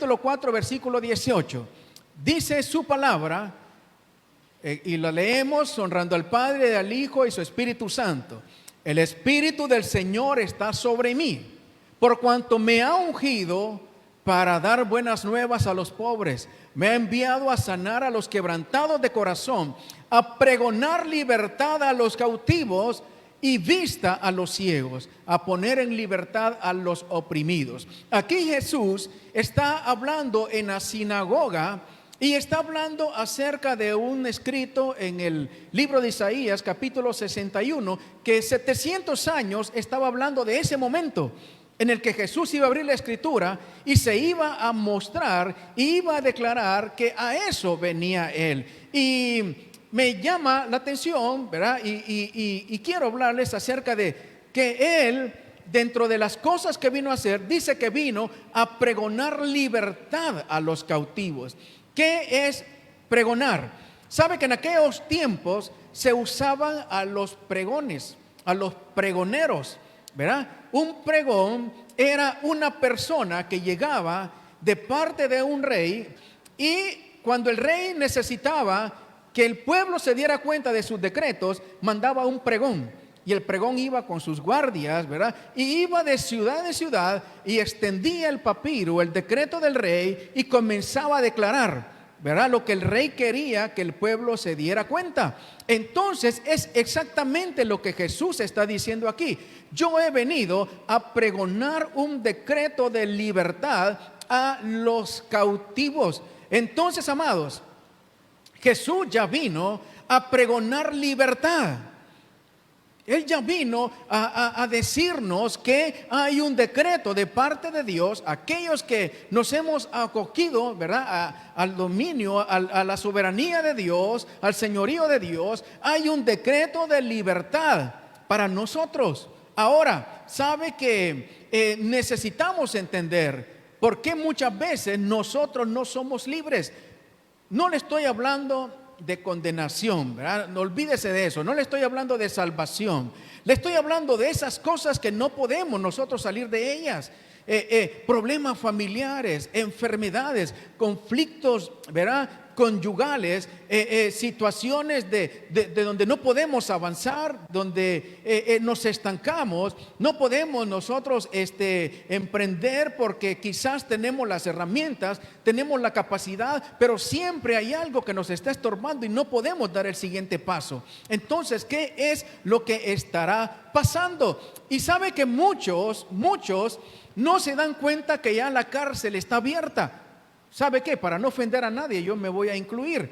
capítulo 4, versículo 18. Dice su palabra, y la leemos honrando al Padre, al Hijo y su Espíritu Santo. El Espíritu del Señor está sobre mí, por cuanto me ha ungido para dar buenas nuevas a los pobres. Me ha enviado a sanar a los quebrantados de corazón, a pregonar libertad a los cautivos y vista a los ciegos, a poner en libertad a los oprimidos. Aquí Jesús está hablando en la sinagoga y está hablando acerca de un escrito en el libro de Isaías, capítulo 61, que 700 años estaba hablando de ese momento en el que Jesús iba a abrir la escritura y se iba a mostrar, iba a declarar que a eso venía Él. Y me llama la atención, ¿verdad? Y quiero hablarles acerca de que Él, dentro de las cosas que vino a hacer, dice que vino a pregonar libertad a los cautivos. ¿Qué es pregonar? Sabe que en aquellos tiempos se usaban a los pregones, a los pregoneros, ¿verdad? Un pregón era una persona que llegaba de parte de un rey, y cuando el rey necesitaba que el pueblo se diera cuenta de sus decretos, mandaba un pregón, y el pregón iba con sus guardias, ¿verdad? Y iba de ciudad en ciudad y extendía el papiro, el decreto del rey, y comenzaba a declarar, ¿verdad?, lo que el rey quería que el pueblo se diera cuenta. Entonces es exactamente lo que Jesús está diciendo aquí. Yo he venido a pregonar un decreto de libertad a los cautivos. Entonces, amados, Jesús ya vino a pregonar libertad. Él ya vino a decirnos que hay un decreto de parte de Dios. Aquellos que nos hemos acogido, ¿verdad?, al dominio, a la soberanía de Dios, al señorío de Dios, hay un decreto de libertad para nosotros. Ahora, sabe que necesitamos entender por qué muchas veces nosotros no somos libres. No le estoy hablando de condenación, ¿verdad? No olvídese de eso. No le estoy hablando de salvación. Le estoy hablando de esas cosas que no podemos nosotros salir de ellas. Problemas familiares, enfermedades, conflictos, ¿verdad?, conyugales, situaciones de donde no podemos avanzar, donde nos estancamos. No podemos nosotros emprender porque quizás tenemos las herramientas, tenemos la capacidad, pero siempre hay algo que nos está estorbando y no podemos dar el siguiente paso. Entonces, ¿qué es lo que estará pasando? Y sabe que muchos no se dan cuenta que ya la cárcel está abierta. ¿Sabe qué? Para no ofender a nadie, yo me voy a incluir.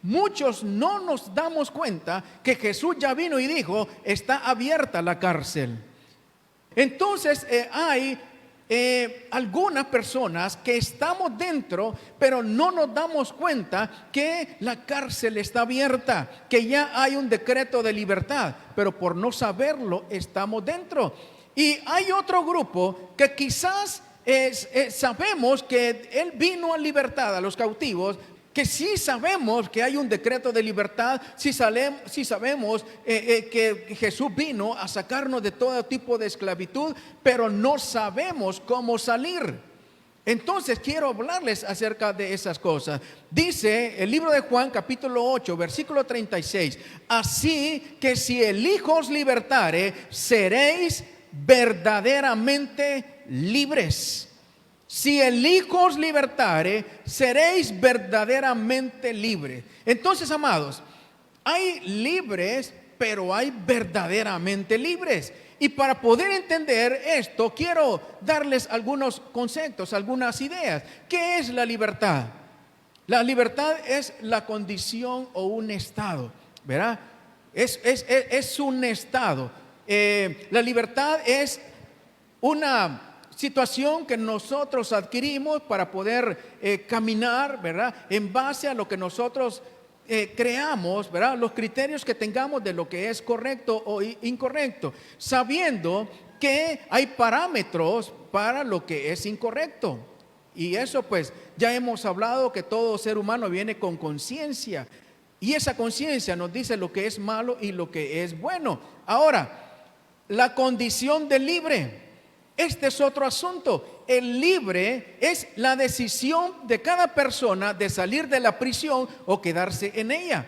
Muchos no nos damos cuenta que Jesús ya vino y dijo, está abierta la cárcel. Entonces hay algunas personas que estamos dentro, pero no nos damos cuenta que la cárcel está abierta, que ya hay un decreto de libertad, pero por no saberlo estamos dentro. Y hay otro grupo que quizás sabemos que Él vino a libertad a los cautivos, que sí sabemos que hay un decreto de libertad, sí sabemos que Jesús vino a sacarnos de todo tipo de esclavitud, pero no sabemos cómo salir. Entonces quiero hablarles acerca de esas cosas. Dice el libro de Juan, capítulo 8, versículo 36: así que si el Hijo os libertare, seréis verdaderamente libres. Si el Hijo os libertare, seréis verdaderamente libres. Entonces, amados, hay libres, pero hay verdaderamente libres. Y para poder entender esto, quiero darles algunos conceptos, algunas ideas. ¿Qué es la libertad? La libertad es la condición o un estado, ¿verdad? Es un estado. La libertad es una situación que nosotros adquirimos para poder caminar, ¿verdad?, en base a lo que nosotros creamos, ¿verdad?, los criterios que tengamos de lo que es correcto o incorrecto, sabiendo que hay parámetros para lo que es incorrecto. Y eso, pues, ya hemos hablado que todo ser humano viene con conciencia, y esa conciencia nos dice lo que es malo y lo que es bueno. Ahora, la condición de libre, este es otro asunto. el libre es la decisión de cada persona de salir de la prisión o quedarse en ella.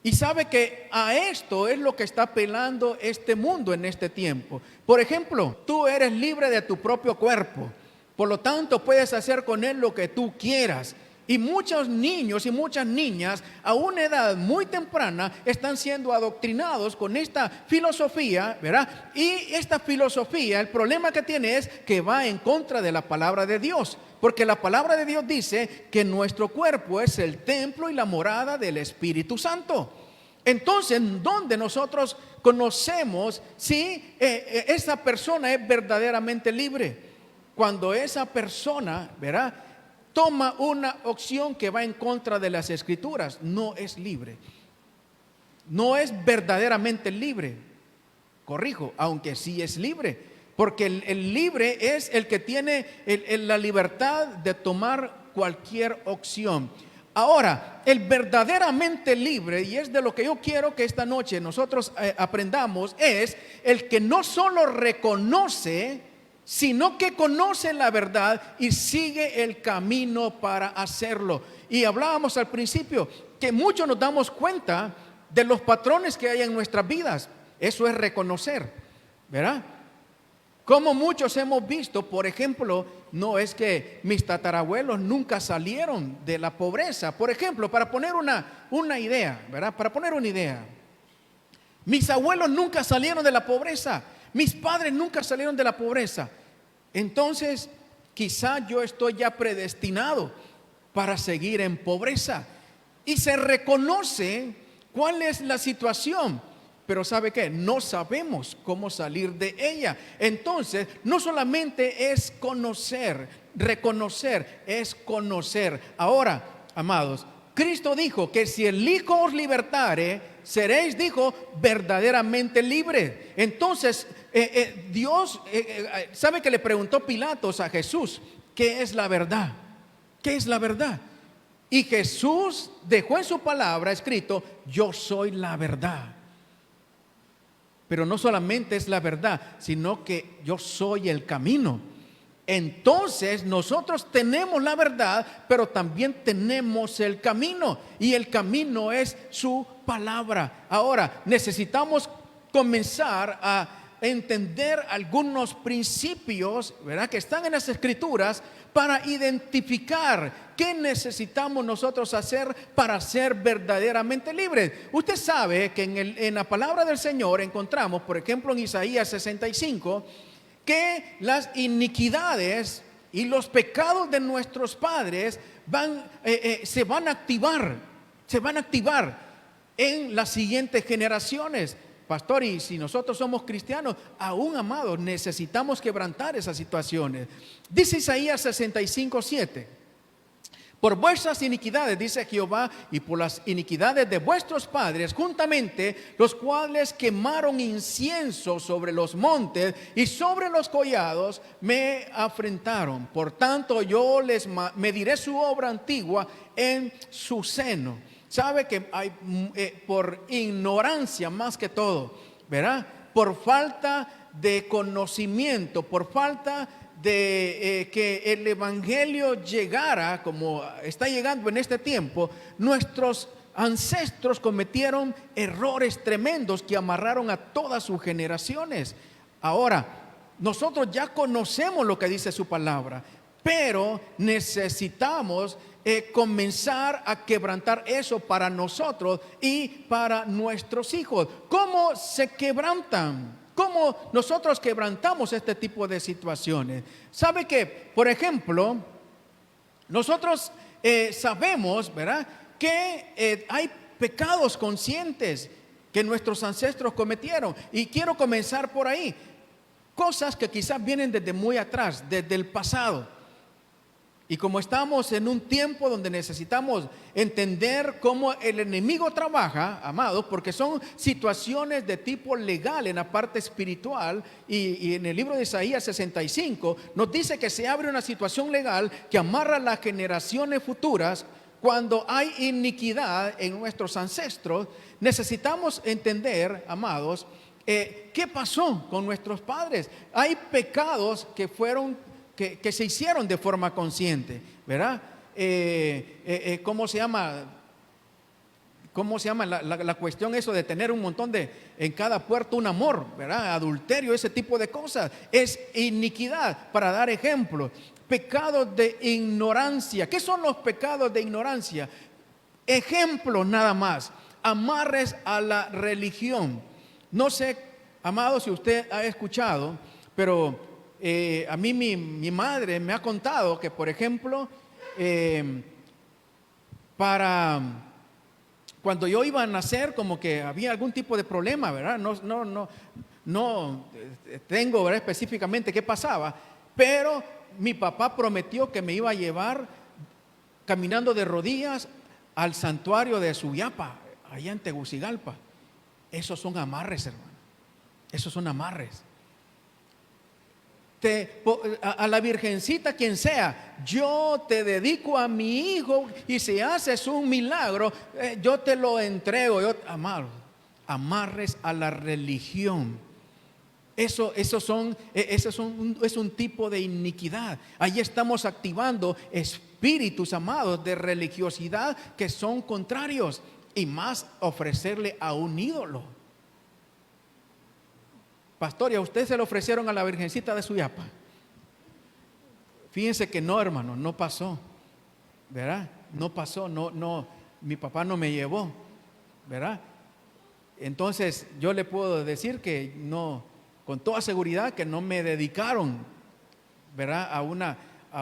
Y sabe que a esto es lo que está apelando este mundo en este tiempo. Por ejemplo, tú eres libre de tu propio cuerpo, por lo tanto puedes hacer con él lo que tú quieras. Y muchos niños y muchas niñas a una edad muy temprana están siendo adoctrinados con esta filosofía, ¿verdad? Y esta filosofía, el problema que tiene es que va en contra de la palabra de Dios. Porque la palabra de Dios dice que nuestro cuerpo es el templo y la morada del Espíritu Santo. Entonces, ¿dónde nosotros conocemos si esa persona es verdaderamente libre? Cuando esa persona, ¿verdad?, toma una opción que va en contra de las Escrituras, no es libre. No es verdaderamente libre. Corrijo, aunque sí es libre. Porque el libre es el que tiene la libertad de tomar cualquier opción. Ahora, el verdaderamente libre, y es de lo que yo quiero que esta noche nosotros aprendamos, es el que no solo reconoce, sino que conoce la verdad y sigue el camino para hacerlo. Y hablábamos al principio que muchos nos damos cuenta de los patrones que hay en nuestras vidas. Eso es reconocer, ¿verdad? Como muchos hemos visto, por ejemplo, no es que mis tatarabuelos nunca salieron de la pobreza. Por ejemplo, para poner una idea, ¿verdad? Para poner una idea, mis abuelos nunca salieron de la pobreza. Mis padres nunca salieron de la pobreza. Entonces, quizá yo estoy ya predestinado para seguir en pobreza. Y se reconoce cuál es la situación. Pero ¿sabe qué? No sabemos cómo salir de ella. Entonces, no solamente es conocer, reconocer, es conocer. Ahora, amados, Cristo dijo que si el Hijo os libertare, seréis, dijo, verdaderamente libres. Entonces, Dios, ¿sabe que le preguntó Pilatos a Jesús? ¿Qué es la verdad? ¿Qué es la verdad? Y Jesús dejó en su palabra escrito, yo soy la verdad. Pero no solamente es la verdad, sino que yo soy el camino. Entonces nosotros tenemos la verdad, pero también tenemos el camino. Y el camino es su palabra. Ahora, necesitamos comenzar a entender algunos principios, ¿verdad?, que están en las Escrituras para identificar qué necesitamos nosotros hacer para ser verdaderamente libres. Usted sabe que en la palabra del Señor encontramos, por ejemplo, en Isaías 65, que las iniquidades y los pecados de nuestros padres se van a activar en las siguientes generaciones. Pastor, y si nosotros somos cristianos, aún amados, necesitamos quebrantar esas situaciones. Dice Isaías 65:7: por vuestras iniquidades, dice Jehová, y por las iniquidades de vuestros padres, juntamente, los cuales quemaron incienso sobre los montes y sobre los collados, me afrentaron. Por tanto, yo les mediré su obra antigua en su seno. Sabe que hay por ignorancia más que todo, ¿verdad? Por falta de conocimiento, por falta de que el evangelio llegara como está llegando en este tiempo, nuestros ancestros cometieron errores tremendos que amarraron a todas sus generaciones. Ahora, nosotros ya conocemos lo que dice su palabra, pero necesitamos comenzar a quebrantar eso para nosotros y para nuestros hijos. ¿Cómo se quebrantan? ¿Cómo nosotros quebrantamos este tipo de situaciones? ¿Sabe que, por ejemplo, nosotros sabemos, ¿verdad?, que hay pecados conscientes que nuestros ancestros cometieron? Y quiero comenzar por ahí. Cosas que quizás vienen desde muy atrás, desde el pasado. Y como estamos en un tiempo donde necesitamos entender cómo el enemigo trabaja, amados, porque son situaciones de tipo legal en la parte espiritual, y en el libro de Isaías 65 nos dice que se abre una situación legal que amarra a las generaciones futuras. Cuando hay iniquidad en nuestros ancestros, necesitamos entender, amados, ¿qué pasó con nuestros padres? Hay pecados que fueron que se hicieron de forma consciente, ¿verdad? ¿Cómo se llama? ¿Cómo se llama la cuestión eso de tener un montón en cada puerto un amor, ¿verdad? Adulterio, ese tipo de cosas. Es iniquidad, para dar ejemplo. Pecados de ignorancia. ¿Qué son los pecados de ignorancia? Ejemplos nada más. Amarres a la religión. No sé, amado, si usted ha escuchado, pero a mí mi madre me ha contado que, por ejemplo, cuando yo iba a nacer, como que había algún tipo de problema, ¿verdad? No tengo, ¿verdad?, específicamente qué pasaba, pero mi papá prometió que me iba a llevar caminando de rodillas al santuario de Suyapa, allá en Tegucigalpa. Esos son amarres, hermano. Esos son amarres. A la virgencita, quien sea, yo te dedico a mi hijo, y si haces un milagro, yo te lo entrego. Amarres a la religión. Es un tipo de iniquidad. Ahí estamos activando espíritus, amados, de religiosidad que son contrarios, y más ofrecerle a un ídolo. Pastor, ¿y a usted se le ofrecieron a la virgencita de Suyapa? Fíjense que no, hermano, no pasó, ¿verdad? No pasó, no, mi papá no me llevó, ¿verdad? Entonces yo le puedo decir que no, con toda seguridad, que no me dedicaron, ¿verdad?, a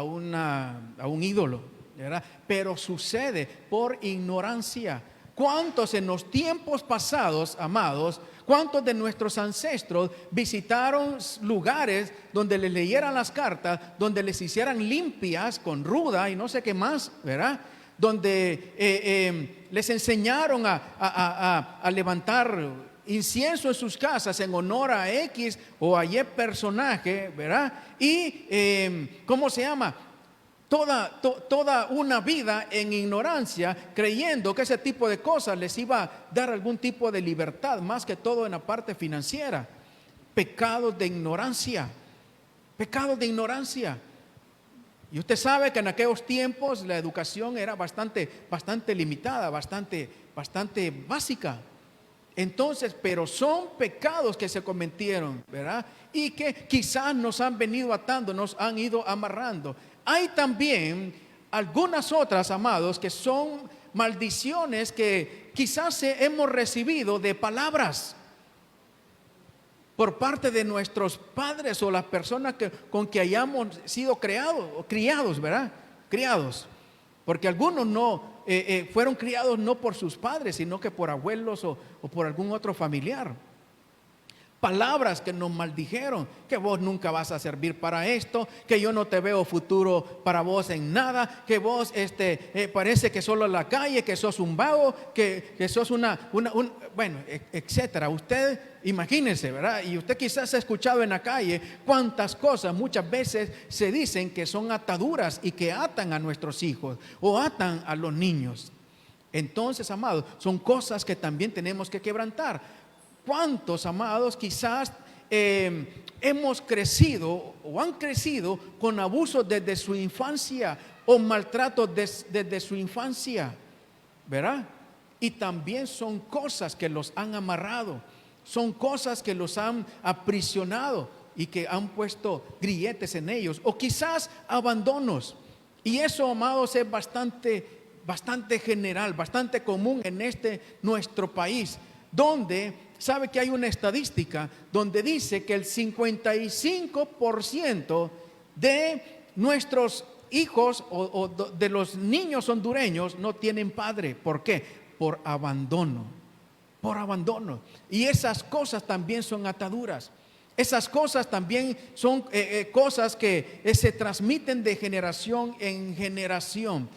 un ídolo, ¿verdad? Pero sucede por ignorancia. ¿Cuántos en los tiempos pasados, amados, cuántos de nuestros ancestros visitaron lugares donde les leyeran las cartas, donde les hicieran limpias con ruda y no sé qué más, ¿verdad? Donde les enseñaron a levantar incienso en sus casas en honor a X o a Y personaje, ¿verdad? Y ¿cómo se llama? Toda una vida en ignorancia, creyendo que ese tipo de cosas les iba a dar algún tipo de libertad, más que todo en la parte financiera. Pecados de ignorancia. Pecados de ignorancia. Y usted sabe que en aquellos tiempos la educación era bastante limitada, bastante básica. Entonces, pero son pecados que se cometieron, ¿verdad? Y que quizás nos han venido atando, nos han ido amarrando. Hay también algunas otras, amados, que son maldiciones que quizás hemos recibido de palabras por parte de nuestros padres o las personas con que hayamos sido criados, ¿verdad? Criados. Porque algunos no fueron criados no por sus padres, sino que por abuelos o por algún otro familiar. Palabras que nos maldijeron, que vos nunca vas a servir para esto, que yo no te veo futuro para vos en nada, que vos parece que solo en la calle, que sos un vago, que sos bueno, etcétera. Usted imagínese, ¿verdad? Y usted quizás ha escuchado en la calle cuántas cosas muchas veces se dicen que son ataduras y que atan a nuestros hijos o atan a los niños. Entonces, amados, son cosas que también tenemos que quebrantar. ¿Cuántos, amados, quizás hemos crecido o han crecido con abusos desde su infancia o maltratos desde su infancia, ¿verdad? Y también son cosas que los han amarrado, son cosas que los han aprisionado y que han puesto grilletes en ellos, o quizás abandonos. Y eso, amados, es bastante general, bastante común en nuestro país, donde sabe que hay una estadística donde dice que el 55% de nuestros hijos o de los niños hondureños no tienen padre. ¿Por qué? Por abandono. Por abandono. Y esas cosas también son ataduras. Esas cosas también son cosas que se transmiten de generación en generación.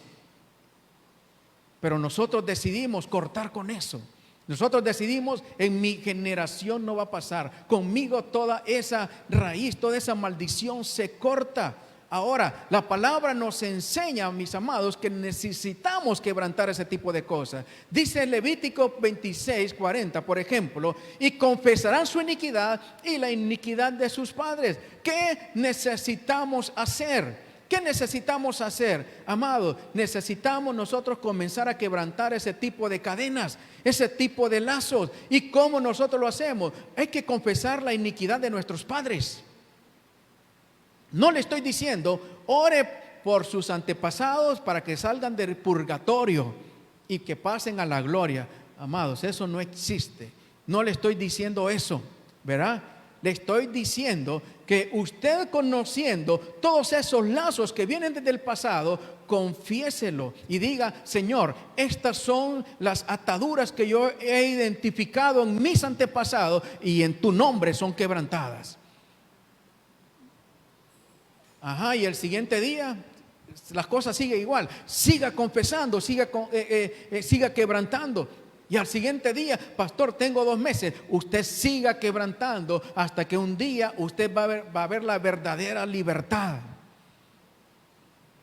Pero nosotros decidimos cortar con eso. Nosotros decidimos, en mi generación no va a pasar. Conmigo toda esa raíz, toda esa maldición se corta. Ahora, la palabra nos enseña, mis amados, que necesitamos quebrantar ese tipo de cosas. Dice en Levítico 26:40, por ejemplo, y confesarán su iniquidad y la iniquidad de sus padres. ¿Qué necesitamos hacer? ¿Qué necesitamos hacer, amados? Necesitamos nosotros comenzar a quebrantar ese tipo de cadenas, ese tipo de lazos. ¿Y cómo nosotros lo hacemos? Hay que confesar la iniquidad de nuestros padres. No le estoy diciendo, ore por sus antepasados para que salgan del purgatorio y que pasen a la gloria. Amados, eso no existe. No le estoy diciendo eso, ¿verdad? Le estoy diciendo que usted, conociendo todos esos lazos que vienen desde el pasado, confiéselo y diga: Señor, estas son las ataduras que yo he identificado en mis antepasados y en tu nombre son quebrantadas. Y el siguiente día las cosas siguen igual. Siga confesando, siga quebrantando. Y al siguiente día: pastor, tengo 2 meses. Usted siga quebrantando hasta que un día usted va a ver la verdadera libertad.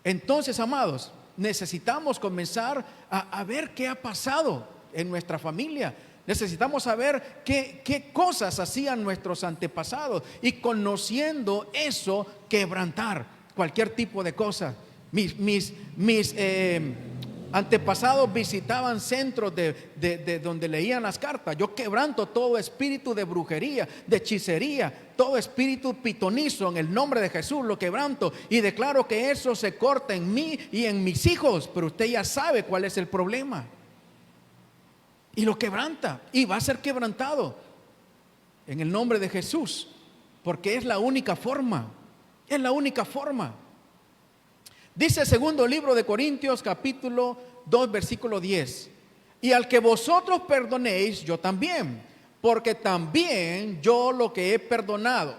Entonces, amados, necesitamos comenzar a ver qué ha pasado en nuestra familia. Necesitamos saber qué cosas hacían nuestros antepasados y, conociendo eso, quebrantar cualquier tipo de cosa. Mis antepasados visitaban centros de donde leían las cartas. Yo quebranto todo espíritu de brujería, de hechicería, todo espíritu pitonizo en el nombre de Jesús. Lo quebranto y declaro que eso se corta en mí y en mis hijos. Pero usted ya sabe cuál es el problema. Y lo quebranta, y va a ser quebrantado en el nombre de Jesús, porque es la única forma. Es la única forma. Dice el segundo libro de Corintios, capítulo 2, versículo 10: y al que vosotros perdonéis, yo también, porque también yo lo que he perdonado,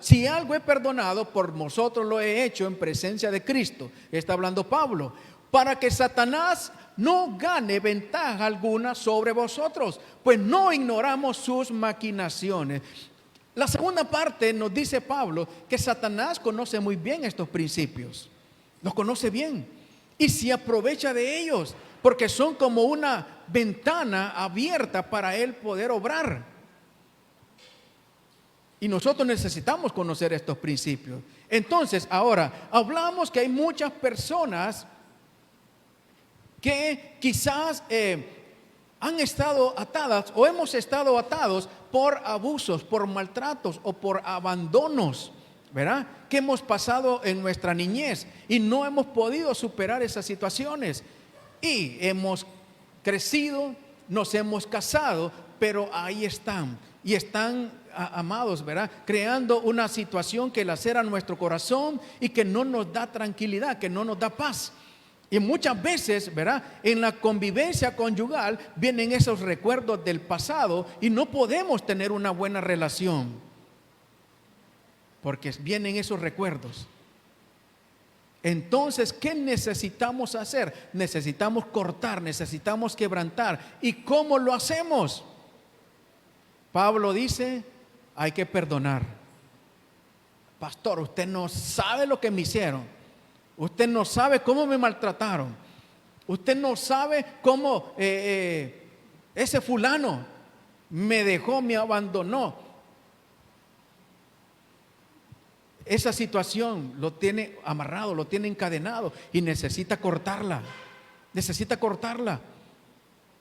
si algo he perdonado, por vosotros lo he hecho en presencia de Cristo. Está hablando Pablo, para que Satanás no gane ventaja alguna sobre vosotros, pues no ignoramos sus maquinaciones. La segunda parte nos dice Pablo que Satanás conoce muy bien estos principios, los conoce bien y se aprovecha de ellos, porque son como una ventana abierta para él poder obrar. Y nosotros necesitamos conocer estos principios. Entonces, ahora hablamos que hay muchas personas que quizás han estado atadas o hemos estado atados por abusos, por maltratos o por abandonos, ¿verdad? Que hemos pasado en nuestra niñez y no hemos podido superar esas situaciones. Y hemos crecido, nos hemos casado, pero ahí están. Y están, amados, ¿verdad?, creando una situación que lacera nuestro corazón y que no nos da tranquilidad, que no nos da paz. Y muchas veces, ¿verdad?, en la convivencia conyugal vienen esos recuerdos del pasado y no podemos tener una buena relación porque vienen esos recuerdos. Entonces, ¿qué necesitamos hacer? Necesitamos cortar, necesitamos quebrantar. ¿Y cómo lo hacemos? Pablo dice: hay que perdonar. Pastor, usted no sabe lo que me hicieron. Usted no sabe cómo me maltrataron. Usted no sabe cómo ese fulano me dejó, me abandonó. Esa situación lo tiene amarrado, lo tiene encadenado y necesita cortarla. Necesita cortarla.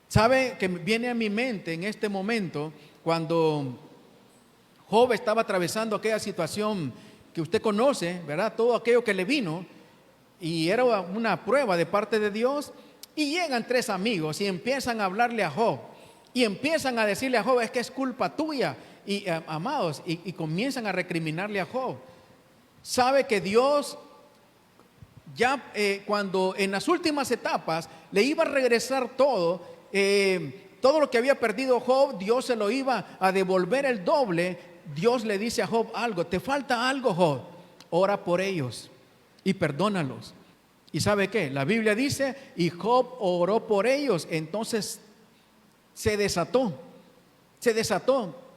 ¿Sabe que viene a mi mente en este momento cuando Job estaba atravesando aquella situación que usted conoce, ¿verdad? Todo aquello que le vino. Y era una prueba de parte de Dios. Y llegan 3 amigos y empiezan a hablarle a Job. Y empiezan a decirle a Job: es que es culpa tuya. Y amados, y comienzan a recriminarle a Job. Sabe que Dios ya cuando en las últimas etapas le iba a regresar todo lo que había perdido Job, Dios se lo iba a devolver el doble. Dios le dice a Job algo: te falta algo, Job, ora por ellos y perdónalos. ¿Y sabe qué? La Biblia dice: y Job oró por ellos. Entonces se desató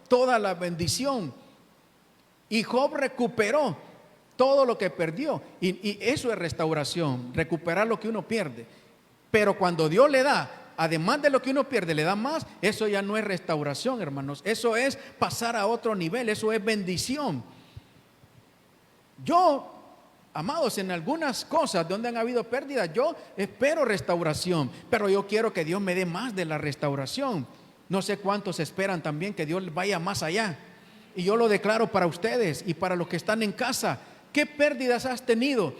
toda la bendición y Job recuperó todo lo que perdió. Y eso es restauración, recuperar lo que uno pierde. Pero cuando Dios le da, además de lo que uno pierde, le da más, eso ya no es restauración, hermanos. Eso es pasar a otro nivel, eso es bendición. Yo, amados, en algunas cosas donde han habido pérdidas, yo espero restauración, pero yo quiero que Dios me dé más de la restauración. No sé cuántos esperan también que Dios vaya más allá. Y yo lo declaro para ustedes y para los que están en casa. ¿Qué pérdidas has tenido?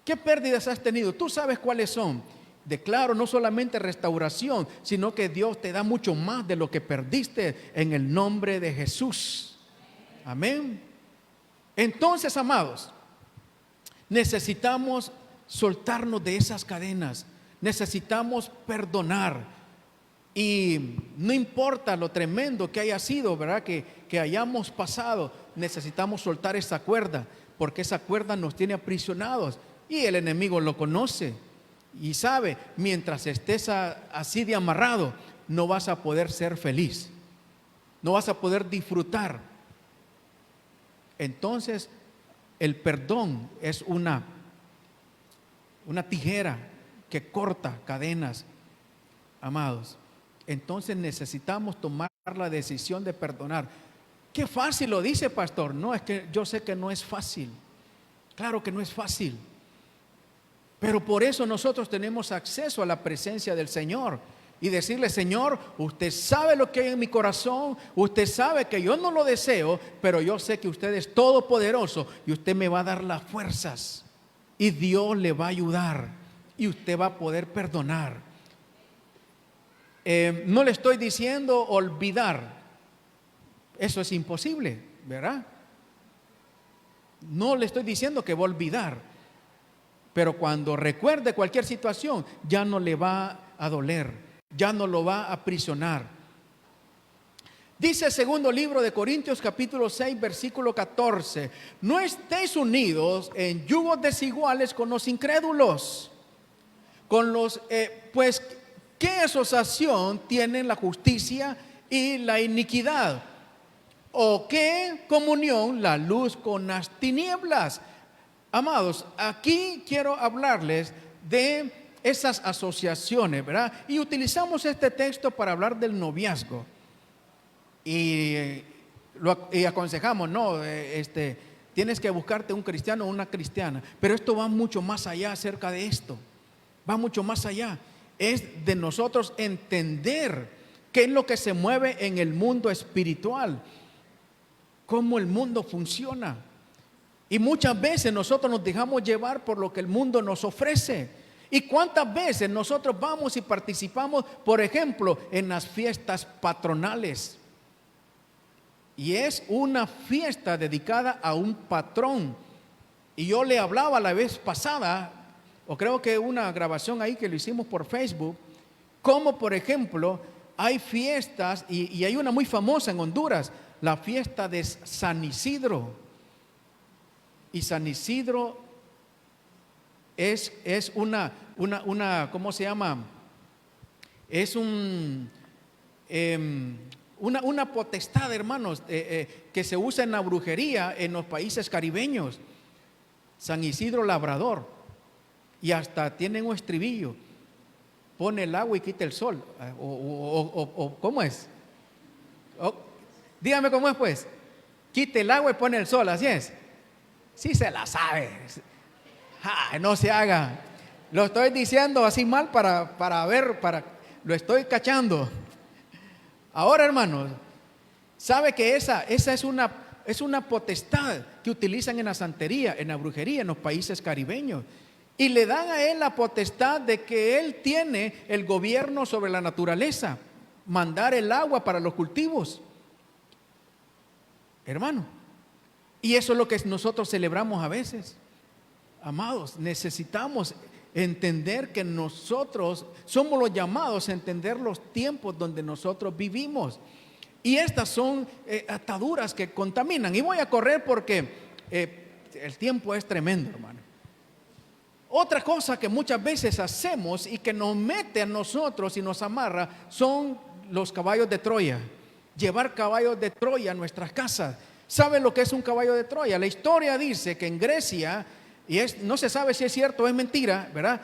¿Qué pérdidas has tenido? Tú sabes cuáles son. Declaro no solamente restauración, sino que Dios te da mucho más de lo que perdiste en el nombre de Jesús. Amén. Entonces, amados, necesitamos soltarnos de esas cadenas. Necesitamos perdonar. Y no importa lo tremendo que haya sido, ¿verdad? Que hayamos pasado, necesitamos soltar esa cuerda, porque esa cuerda nos tiene aprisionados y el enemigo lo conoce y sabe, mientras estés así de amarrado, no vas a poder ser feliz, no vas a poder disfrutar. Entonces, el perdón es una tijera que corta cadenas, amados. Entonces necesitamos tomar la decisión de perdonar. Qué fácil lo dice, pastor. No, es que yo sé que no es fácil. Claro que no es fácil. Pero por eso nosotros tenemos acceso a la presencia del Señor y decirle: Señor, usted sabe lo que hay en mi corazón, usted sabe que yo no lo deseo, pero yo sé que usted es todopoderoso y usted me va a dar las fuerzas y Dios le va a ayudar y usted va a poder perdonar. No le estoy diciendo olvidar, eso es imposible, ¿verdad? No le estoy diciendo que va a olvidar, pero cuando recuerde cualquier situación, ya no le va a doler, ya no lo va a aprisionar. Dice el segundo libro de Corintios capítulo 6 versículo 14: no estéis unidos en yugos desiguales con los incrédulos, pues ¿qué asociación tienen la justicia y la iniquidad? ¿O qué comunión la luz con las tinieblas? Amados, aquí quiero hablarles de esas asociaciones, ¿verdad? Y utilizamos este texto para hablar del noviazgo. Y aconsejamos, no, tienes que buscarte un cristiano o una cristiana. Pero esto va mucho más allá acerca de esto. Va mucho más allá. Es de nosotros entender qué es lo que se mueve en el mundo espiritual, cómo el mundo funciona. Y muchas veces nosotros nos dejamos llevar por lo que el mundo nos ofrece. ¿Y cuántas veces nosotros vamos y participamos, por ejemplo, en las fiestas patronales? Y es una fiesta dedicada a un patrón. Y yo le hablaba la vez pasada, o creo que una grabación ahí que lo hicimos por Facebook, como por ejemplo hay fiestas, y hay una muy famosa en Honduras, la fiesta de San Isidro. Y San Isidro es una ¿cómo se llama? Es una potestad, hermanos, que se usa en la brujería en los países caribeños. San Isidro Labrador. Y hasta tienen un estribillo: pone el agua y quita el sol. O ¿cómo es? Dígame cómo es, pues. Quite el agua y pone el sol, así es. Sí se la sabe. No se haga. Lo estoy diciendo así mal para ver, lo estoy cachando. Ahora, hermanos, sabe que esa es una potestad que utilizan en la santería, en la brujería, en los países caribeños. Y le dan a él la potestad de que él tiene el gobierno sobre la naturaleza, mandar el agua para los cultivos, hermano. Y eso es lo que nosotros celebramos a veces. Amados, necesitamos entender que nosotros somos los llamados a entender los tiempos donde nosotros vivimos. Y estas son ataduras que contaminan. Y voy a correr porque el tiempo es tremendo, hermano. Otra cosa que muchas veces hacemos y que nos mete a nosotros y nos amarra son los caballos de Troya. Llevar caballos de Troya a nuestras casas. ¿Saben lo que es un caballo de Troya? La historia dice que en Grecia, y no se sabe si es cierto o es mentira, ¿verdad?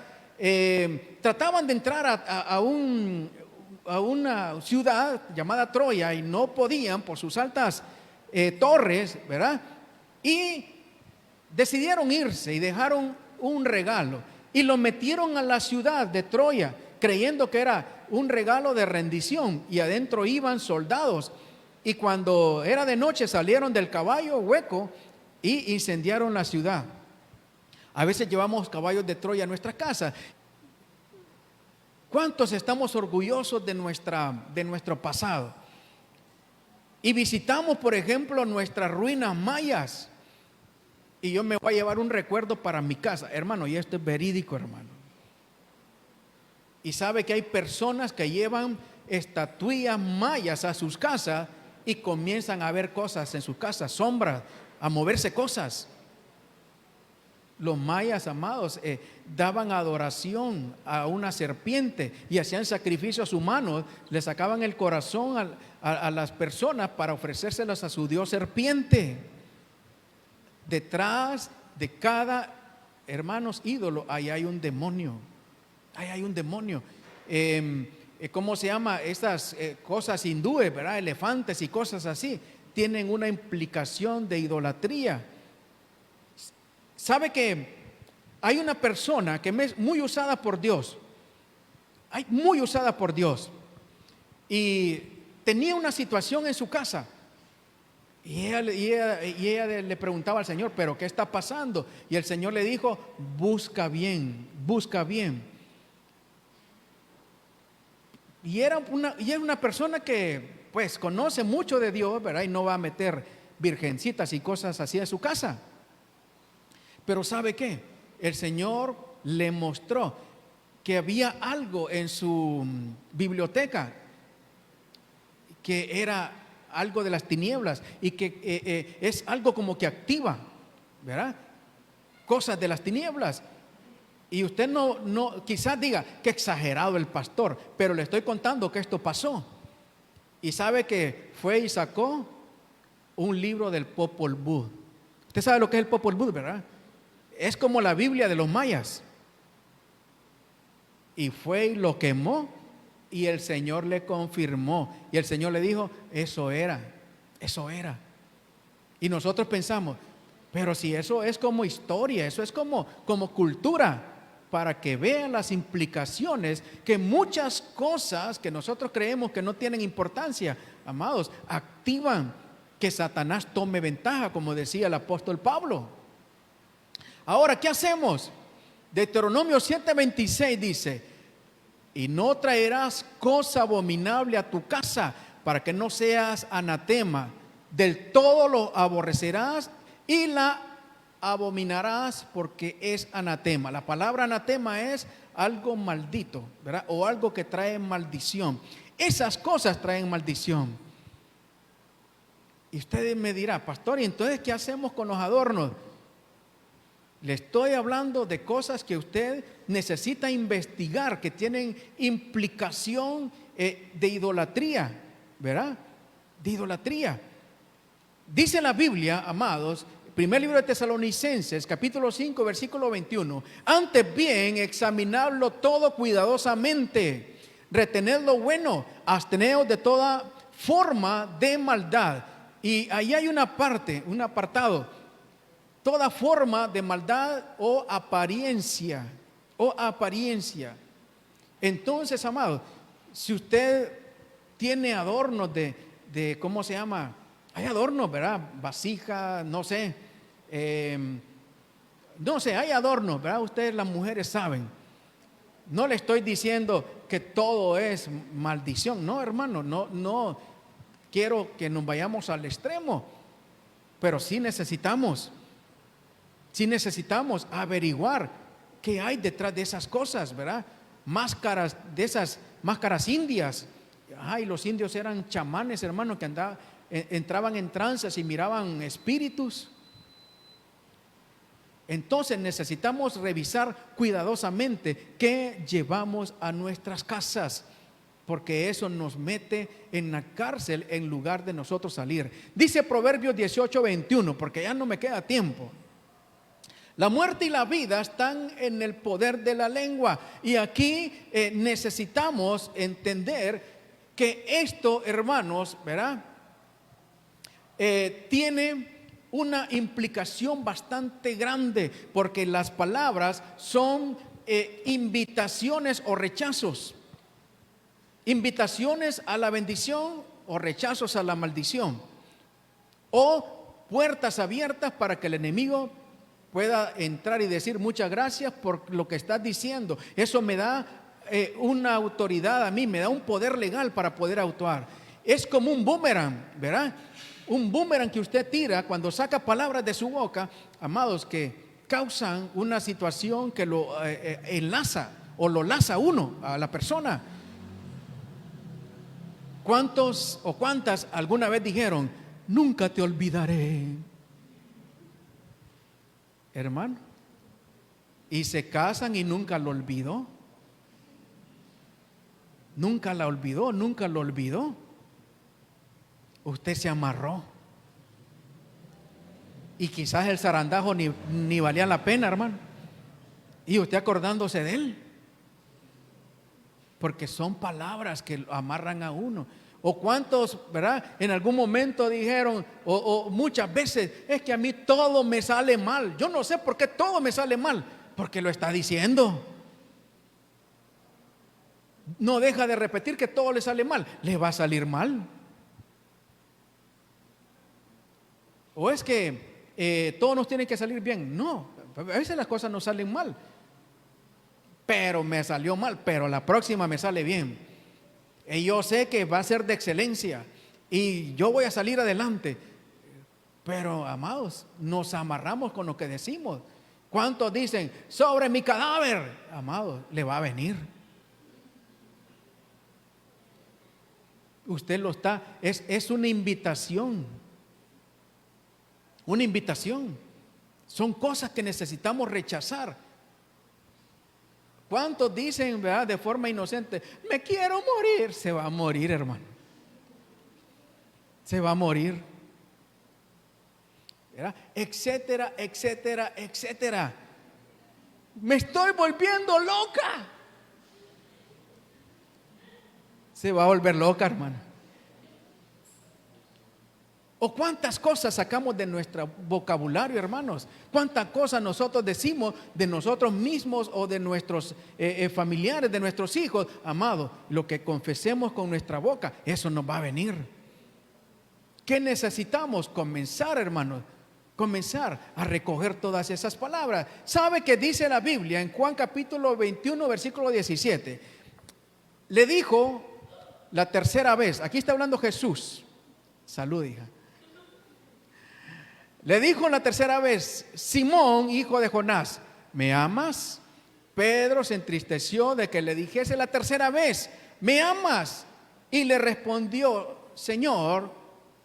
Trataban de entrar a una ciudad llamada Troya y no podían por sus altas torres, ¿verdad? Y decidieron irse y dejaron un regalo y lo metieron a la ciudad de Troya, creyendo que era un regalo de rendición, y adentro iban soldados. Y cuando era de noche salieron del caballo hueco y incendiaron la ciudad. A veces llevamos caballos de Troya a nuestra casa. ¿Cuántos estamos orgullosos de nuestro pasado? Y visitamos, por ejemplo, nuestras ruinas mayas. Y yo me voy a llevar un recuerdo para mi casa, hermano, y esto es verídico, hermano. Y sabe que hay personas que llevan estatuillas mayas a sus casas y comienzan a ver cosas en sus casas, sombras, a moverse cosas. Los mayas, amados, daban adoración a una serpiente y hacían sacrificios humanos, le sacaban el corazón a las personas para ofrecérselas a su dios serpiente. Detrás de cada, hermanos, ídolo, ahí hay un demonio. Ahí hay un demonio. ¿Cómo se llama? Estas cosas hindúes, ¿verdad? Elefantes y cosas así, tienen una implicación de idolatría. ¿Sabe que hay una persona que es muy usada por Dios? Muy usada por Dios. Y tenía una situación en su casa. Y ella le preguntaba al Señor, ¿pero qué está pasando? Y el Señor le dijo, busca bien, busca bien. Y era una persona que pues conoce mucho de Dios, ¿verdad? Y no va a meter virgencitas y cosas así en su casa. Pero ¿sabe qué? El Señor le mostró que había algo en su biblioteca que era algo de las tinieblas y que es algo como que activa, ¿verdad? Cosas de las tinieblas. Y usted no quizás diga que exagerado el pastor, pero le estoy contando que esto pasó. Y sabe que fue y sacó un libro del Popol Vuh. Usted sabe lo que es el Popol Vuh, ¿verdad? Es como la Biblia de los mayas. Y fue y lo quemó, y el Señor le confirmó. Y el Señor le dijo, eso era. Y nosotros pensamos, pero si eso es como historia, eso es como cultura, para que vean las implicaciones que muchas cosas que nosotros creemos que no tienen importancia, amados, activan que Satanás tome ventaja, como decía el apóstol Pablo. Ahora, ¿qué hacemos? Deuteronomio 7:26 dice, y no traerás cosa abominable a tu casa, para que no seas anatema, del todo lo aborrecerás y la abominarás, porque es anatema. La palabra anatema es algo maldito, ¿verdad? O algo que trae maldición. Esas cosas traen maldición. Y usted me dirá, pastor, ¿y entonces qué hacemos con los adornos? Le estoy hablando de cosas que usted necesita investigar, que tienen implicación de idolatría, ¿verdad? De idolatría. Dice la Biblia, amados, primer libro de Tesalonicenses, capítulo 5, versículo 21. Antes bien, examinadlo todo cuidadosamente, retened lo bueno, absteneos de toda forma de maldad. Y ahí hay una parte, un apartado. Toda forma de maldad o apariencia. Entonces, amado, si usted tiene adornos de ¿cómo se llama? Hay adornos, ¿verdad? Vasija, no sé, hay adornos, ¿verdad? Ustedes las mujeres saben. No le estoy diciendo que todo es maldición, no, hermano, no quiero que nos vayamos al extremo, pero sí necesitamos averiguar qué hay detrás de esas cosas, ¿verdad? Máscaras, de esas máscaras indias. Ay, los indios eran chamanes, hermano, que entraban en trances y miraban espíritus. Entonces necesitamos revisar cuidadosamente qué llevamos a nuestras casas. porque eso nos mete en la cárcel en lugar de nosotros salir. Dice Proverbios 18:21, porque ya no me queda tiempo. La muerte y la vida están en el poder de la lengua. Y aquí necesitamos entender que esto, hermanos, ¿verdad? Tiene una implicación bastante grande, porque las palabras son invitaciones o rechazos. Invitaciones a la bendición o rechazos a la maldición. O puertas abiertas para que el enemigo pueda entrar y decir muchas gracias por lo que estás diciendo. Eso me da una autoridad a mí, me da un poder legal para poder actuar. Es como un boomerang, ¿verdad? Un boomerang que usted tira cuando saca palabras de su boca, amados, que causan una situación que lo enlaza o lo laza uno a la persona. ¿Cuántos o cuántas alguna vez dijeron, nunca te olvidaré? Hermano, y se casan y nunca lo olvidó. Nunca la olvidó, nunca lo olvidó. Usted se amarró. Y quizás el zarandajo ni valía la pena, hermano. Y usted acordándose de él. Porque son palabras que amarran a uno. O cuántos, ¿verdad? En algún momento dijeron, o muchas veces, es que a mí todo me sale mal. Yo no sé por qué todo me sale mal. Porque lo está diciendo. No deja de repetir que todo le sale mal. Le va a salir mal. O es que todo nos tiene que salir bien. No, a veces las cosas nos salen mal. Pero me salió mal, pero la próxima me sale bien. Y yo sé que va a ser de excelencia y yo voy a salir adelante. Pero, amados, nos amarramos con lo que decimos. ¿Cuántos dicen, sobre mi cadáver? Amados, le va a venir. Usted lo está, es una invitación. Una invitación. Son cosas que necesitamos rechazar. ¿Cuántos dicen, verdad, de forma inocente, me quiero morir? Se va a morir, hermano. Se va a morir. ¿Verdad? Etcétera, etcétera, etcétera. Me estoy volviendo loca. Se va a volver loca, hermano. O cuántas cosas sacamos de nuestro vocabulario, hermanos. Cuántas cosas nosotros decimos de nosotros mismos o de nuestros familiares, de nuestros hijos. Amado, lo que confesemos con nuestra boca, eso nos va a venir. ¿Qué necesitamos? Comenzar, hermanos. Comenzar a recoger todas esas palabras. ¿Sabe qué dice la Biblia en Juan capítulo 21, versículo 17? Le dijo la tercera vez, aquí está hablando Jesús. Salud, hija. Le dijo la tercera vez, Simón, hijo de Jonás, ¿me amas? Pedro se entristeció de que le dijese la tercera vez, ¿me amas? Y le respondió, Señor,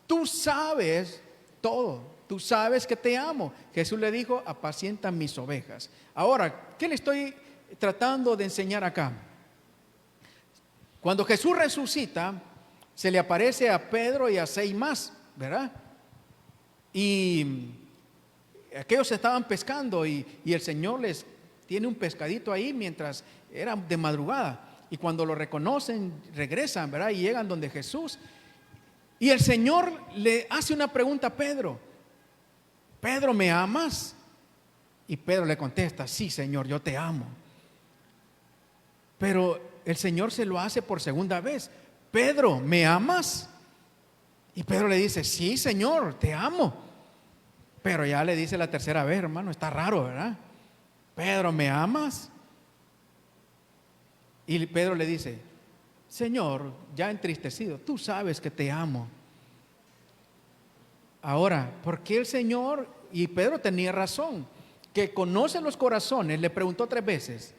tú sabes todo, tú sabes que te amo. Jesús le dijo, apacienta mis ovejas. Ahora, ¿qué le estoy tratando de enseñar acá? Cuando Jesús resucita, se le aparece a Pedro y a 6 más, ¿verdad? Y aquellos estaban pescando y el Señor les tiene un pescadito ahí mientras era de madrugada. Y cuando lo reconocen, regresan, ¿verdad? Y llegan donde Jesús. Y el Señor le hace una pregunta a Pedro. Pedro, ¿me amas? Y Pedro le contesta, sí, Señor, yo te amo. Pero el Señor se lo hace por segunda vez. Pedro, ¿me amas? Y Pedro le dice, sí, Señor, te amo. Pero ya le dice la tercera vez, hermano, está raro, ¿verdad? Pedro, ¿me amas? Y Pedro le dice, Señor, ya entristecido, tú sabes que te amo. Ahora, ¿por qué el Señor? Y Pedro tenía razón, que conoce los corazones, le preguntó 3 veces.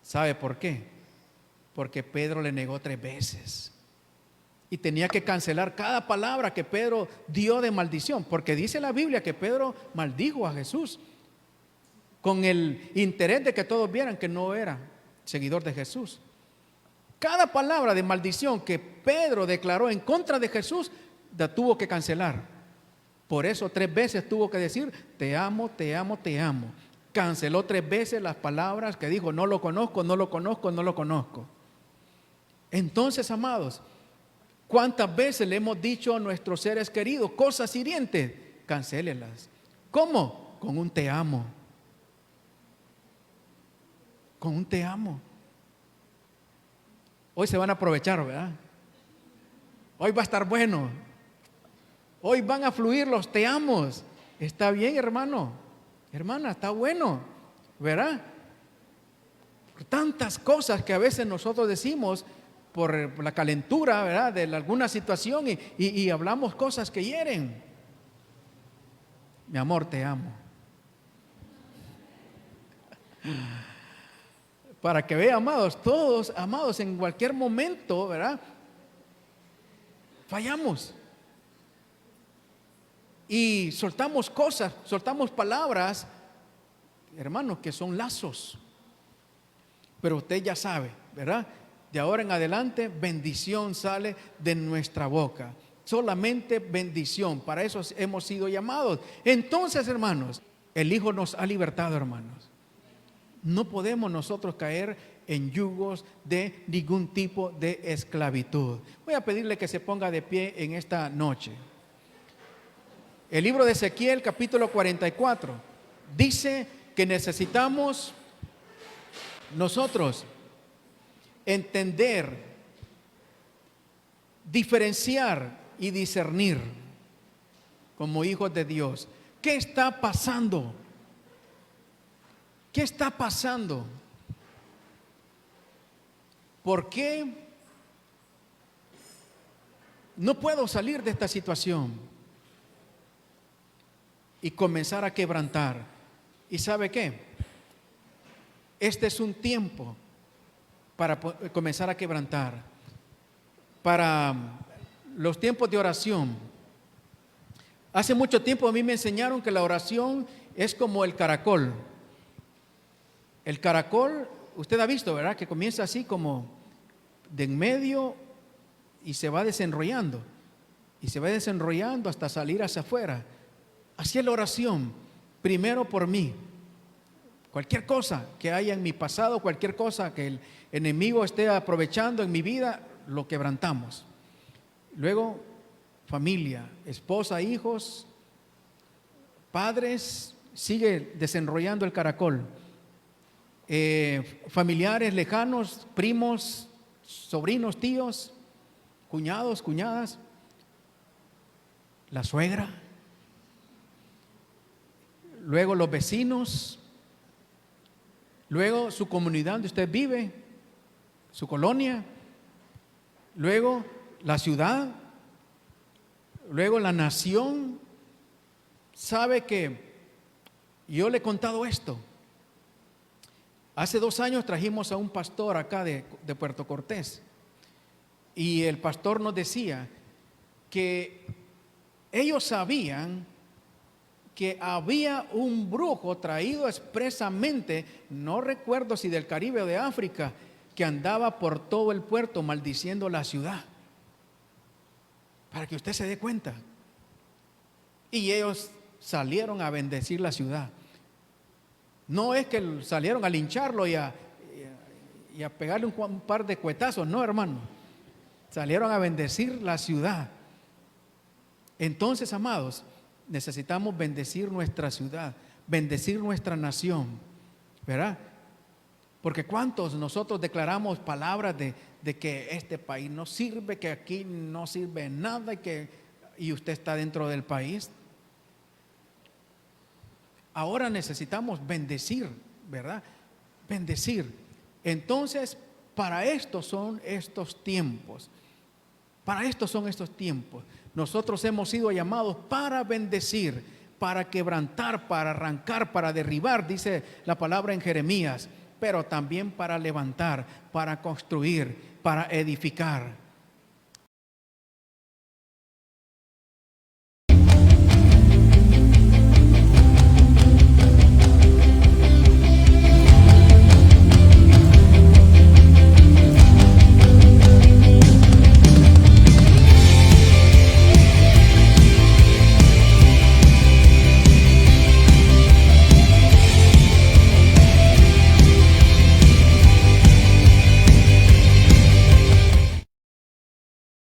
¿Sabe por qué? Porque Pedro le negó 3 veces. Y tenía que cancelar cada palabra que Pedro dio de maldición, porque dice la Biblia que Pedro maldijo a Jesús con el interés de que todos vieran que no era seguidor de Jesús. Cada palabra de maldición que Pedro declaró en contra de Jesús, la tuvo que cancelar. Por eso 3 veces tuvo que decir, te amo, te amo, te amo. Canceló 3 veces las palabras que dijo, no lo conozco, no lo conozco, no lo conozco. Entonces, amados, ¿cuántas veces le hemos dicho a nuestros seres queridos cosas hirientes? Cancélelas. ¿Cómo? Con un te amo. Con un te amo. Hoy se van a aprovechar, ¿verdad? Hoy va a estar bueno. Hoy van a fluir los te amos. Está bien, hermano. Hermana, está bueno, ¿verdad? Tantas cosas que a veces nosotros decimos por la calentura, ¿verdad?, de alguna situación y hablamos cosas que hieren. Mi amor, te amo. Para que vean, amados, todos, amados, en cualquier momento, ¿verdad?, fallamos. Y soltamos cosas, soltamos palabras, hermanos, que son lazos. Pero usted ya sabe, ¿verdad? De ahora en adelante, bendición sale de nuestra boca. Solamente bendición. Para eso hemos sido llamados. Entonces, hermanos, el Hijo nos ha libertado, hermanos. No podemos nosotros caer en yugos de ningún tipo de esclavitud. Voy a pedirle que se ponga de pie en esta noche. El libro de Ezequiel, capítulo 44, dice que necesitamos nosotros entender, diferenciar y discernir como hijos de Dios. ¿Qué está pasando? ¿Qué está pasando? ¿Por qué no puedo salir de esta situación? Y comenzar a quebrantar. ¿Y sabe qué? Este es un tiempo para comenzar a quebrantar. Para los tiempos de oración. Hace mucho tiempo a mí me enseñaron que la oración es como el caracol. El caracol, usted ha visto, ¿verdad?, que comienza así como de en medio y se va desenrollando. Y se va desenrollando hasta salir hacia afuera. Así es la oración, primero por mí. Cualquier cosa que haya en mi pasado, cualquier cosa que el enemigo esté aprovechando en mi vida, lo quebrantamos. Luego, familia, esposa, hijos, padres, sigue desenrollando el caracol. Familiares lejanos, primos, sobrinos, tíos, cuñados, cuñadas, la suegra. Luego los vecinos, luego su comunidad donde usted vive, su colonia, luego la ciudad, luego la nación. Sabe que yo le he contado esto. Hace 2 años trajimos a un pastor acá de Puerto Cortés y el pastor nos decía que ellos sabían que había un brujo traído expresamente, no recuerdo si del Caribe o de África, que andaba por todo el puerto maldiciendo la ciudad. Para que usted se dé cuenta. Y ellos salieron a bendecir la ciudad. No es que salieron a lincharlo y a pegarle un par de cuetazos, no, hermano. Salieron a bendecir la ciudad. Entonces, amados, necesitamos bendecir nuestra ciudad, bendecir nuestra nación, ¿verdad? Porque cuántos nosotros declaramos palabras de que este país no sirve, que aquí no sirve nada y usted está dentro del país. Ahora necesitamos bendecir, ¿verdad? Bendecir. Entonces, para esto son estos tiempos. Para esto son estos tiempos. Nosotros hemos sido llamados para bendecir, para quebrantar, para arrancar, para derribar, dice la palabra en Jeremías, pero también para levantar, para construir, para edificar.